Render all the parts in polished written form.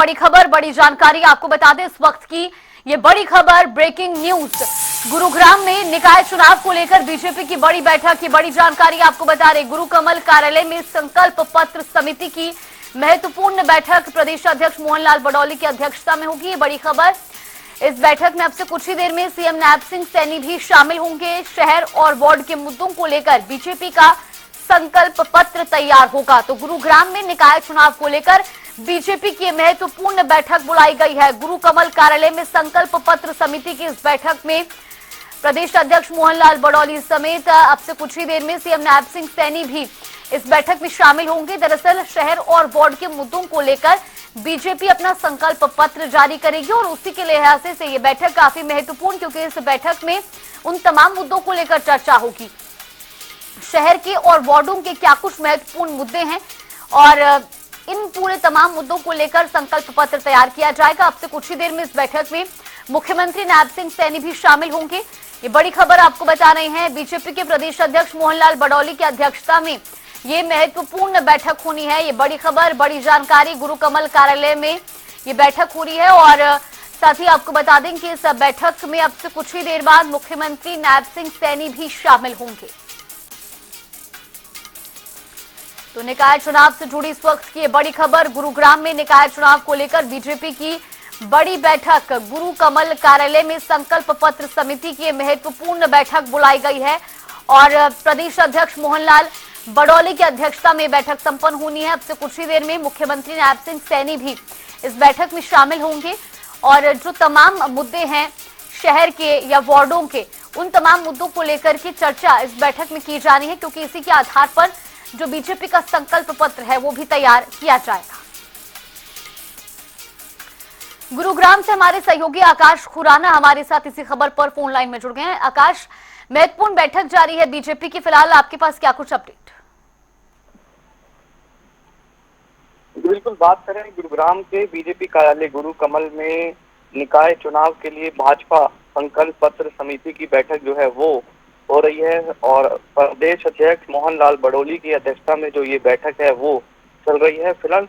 बड़ी खबर, बड़ी जानकारी आपको बता दें इस वक्त की ये बड़ी खबर, ब्रेकिंग न्यूज। गुरुग्राम में निकाय चुनाव को लेकर बीजेपी की बड़ी बैठक की बड़ी जानकारी आपको बता रहे। गुरु कमल कार्यालय में संकल्प पत्र समिति की महत्वपूर्ण बैठक प्रदेश अध्यक्ष मोहनलाल बडौली की अध्यक्षता में होगी। ये बड़ी खबर। इस बैठक में अब से कुछ ही देर में सीएम नायब सिंह सैनी भी शामिल होंगे। शहर और वार्ड के मुद्दों को लेकर बीजेपी का संकल्प पत्र तैयार होगा। तो गुरुग्राम में निकाय चुनाव को लेकर बीजेपी की महत्वपूर्ण बैठक बुलाई गई है। गुरु कमल कार्यालय में संकल्प पत्र समिति की इस बैठक में प्रदेश अध्यक्ष मोहनलाल बडौली समेत अब से कुछ ही देर में सीएम नायब सिंह सैनी भी इस बैठक में शामिल होंगे। दरअसल शहर और वार्ड के मुद्दों को लेकर बीजेपी अपना संकल्प पत्र जारी करेगी और उसी के लिहाज से ये बैठक काफी महत्वपूर्ण, क्योंकि इस बैठक में उन तमाम मुद्दों को लेकर चर्चा होगी। शहर के और वार्डों के क्या कुछ महत्वपूर्ण मुद्दे हैं और इन पूरे तमाम मुद्दों को लेकर संकल्प पत्र तैयार किया जाएगा। अब से कुछ ही देर में इस बैठक में मुख्यमंत्री नायब सिंह सैनी भी शामिल होंगे। ये बड़ी खबर आपको बता रहे हैं। बीजेपी के प्रदेश अध्यक्ष मोहनलाल बडौली की अध्यक्षता में ये महत्वपूर्ण बैठक होनी है। ये बड़ी खबर, बड़ी जानकारी। गुरु कमल कार्यालय में ये बैठक हो रही है और साथ ही आपको बता दें कि इस बैठक में अब से कुछ ही देर बाद मुख्यमंत्री नायब सिंह सैनी भी शामिल होंगे। तो निकाय चुनाव से जुड़ी इस वक्त की बड़ी खबर। गुरुग्राम में निकाय चुनाव को लेकर बीजेपी की बड़ी बैठक, गुरु कमल कार्यालय में संकल्प पत्र समिति की महत्वपूर्ण बैठक बुलाई गई है और प्रदेश अध्यक्ष मोहनलाल बडौली की अध्यक्षता में बैठक संपन्न होनी है। अब से कुछ ही देर में मुख्यमंत्री नायब सिंह सैनी भी इस बैठक में शामिल होंगे और जो तमाम मुद्दे हैं शहर के या वार्डों के, उन तमाम मुद्दों को लेकर की चर्चा इस बैठक में की जानी है, क्योंकि इसी के आधार पर जो बीजेपी का संकल्प पत्र है वो भी तैयार किया जाएगा। गुरुग्राम से हमारे सहयोगी आकाश खुराना हमारे साथ इसी खबर पर फोन लाइन में जुड़ गए हैं। आकाश, महत्वपूर्ण बैठक जारी है बीजेपी की, फिलहाल आपके पास क्या कुछ अपडेट? बिल्कुल, बात करें गुरुग्राम के बीजेपी कार्यालय गुरु कमल में निकाय चुनाव के लिए भाजपा संकल्प पत्र समिति की बैठक जो है वो हो रही है और प्रदेश अध्यक्ष मोहनलाल बडौली की अध्यक्षता में जो ये बैठक है वो चल रही है। फिलहाल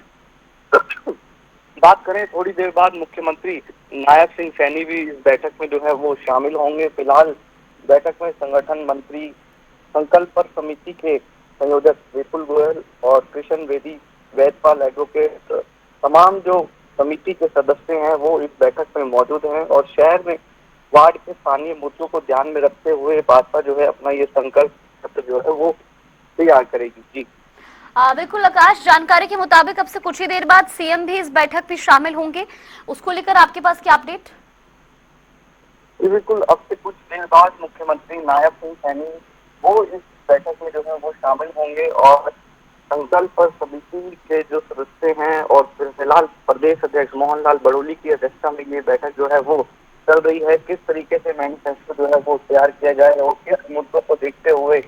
बात करें, थोड़ी देर बाद मुख्यमंत्री नायब सिंह सैनी भी इस बैठक में जो है वो शामिल होंगे। फिलहाल बैठक में संगठन मंत्री, संकल्प पत्र समिति के संयोजक विपुल गोयल और कृष्ण बेदी, वेदपाल, एडवोकेट, तमाम जो समिति के सदस्य हैं वो इस बैठक में मौजूद हैं और शहर में वार्ड के स्थानीय मुद्दों को ध्यान में रखते हुए भाजपा जो है अपना ये संकल्प पत्र जो है वो तैयार करेगी। जी बिल्कुल आकाश, जानकारी के मुताबिक अब से कुछ ही देर बाद सीएम भी इस बैठक में शामिल होंगे, उसको लेकर आपके पास क्या अपडेट? बिल्कुल, अब से कुछ देर बाद मुख्यमंत्री नायब सिंह सैनी वो इस बैठक में जो है वो शामिल होंगे और संकल्प पत्र समिति के जो सदस्य हैं और फिलहाल प्रदेश अध्यक्ष मोहनलाल बडौली की अध्यक्षता में ये बैठक जो है वो चल रही है। किस तरीके से मैनिफेस्टो जो है वो तैयार किया जाए और किस मुद्दों को देखते हुए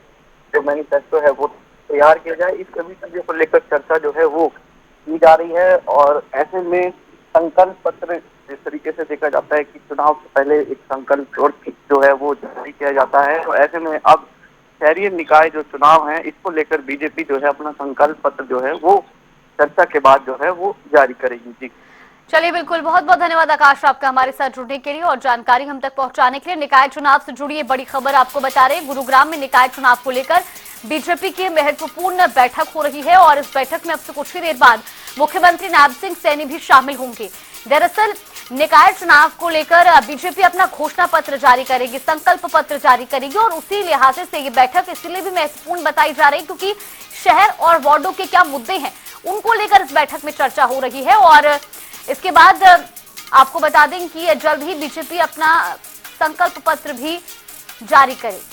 जो मैनिफेस्टो है वो तैयार किया जाए, इस सभी चीजों को लेकर चर्चा जो है वो की जा रही है। और ऐसे में संकल्प पत्र जिस तरीके से देखा जाता है कि चुनाव से पहले एक संकल्प जो है वो जारी किया जाता है, तो ऐसे में अब शहरी निकाय जो चुनाव है इसको लेकर बीजेपी जो है अपना संकल्प पत्र जो है वो चर्चा के बाद जो है वो जारी करेगी। जी चलिए, बिल्कुल, बहुत बहुत धन्यवाद आकाश आपका हमारे साथ जुड़ने के लिए और जानकारी हम तक पहुंचाने के लिए। निकाय चुनाव से जुड़ी ये बड़ी खबर आपको बता रहे हैं। गुरुग्राम में निकाय चुनाव को लेकर बीजेपी की महत्वपूर्ण बैठक हो रही है और इस बैठक में अब से कुछ ही देर बाद मुख्यमंत्री नायब सिंह सैनी भी शामिल होंगे। दरअसल निकाय चुनाव को लेकर बीजेपी अपना घोषणा पत्र जारी करेगी, संकल्प पत्र जारी करेगी और उसी लिहाज से ये बैठक इसलिए भी महत्वपूर्ण बताई जा रही है क्योंकि शहर और वार्डों के क्या मुद्दे हैं उनको लेकर इस बैठक में चर्चा हो रही है। और इसके बाद आपको बता दें कि जल्द ही बीजेपी अपना संकल्प पत्र भी जारी करेगी।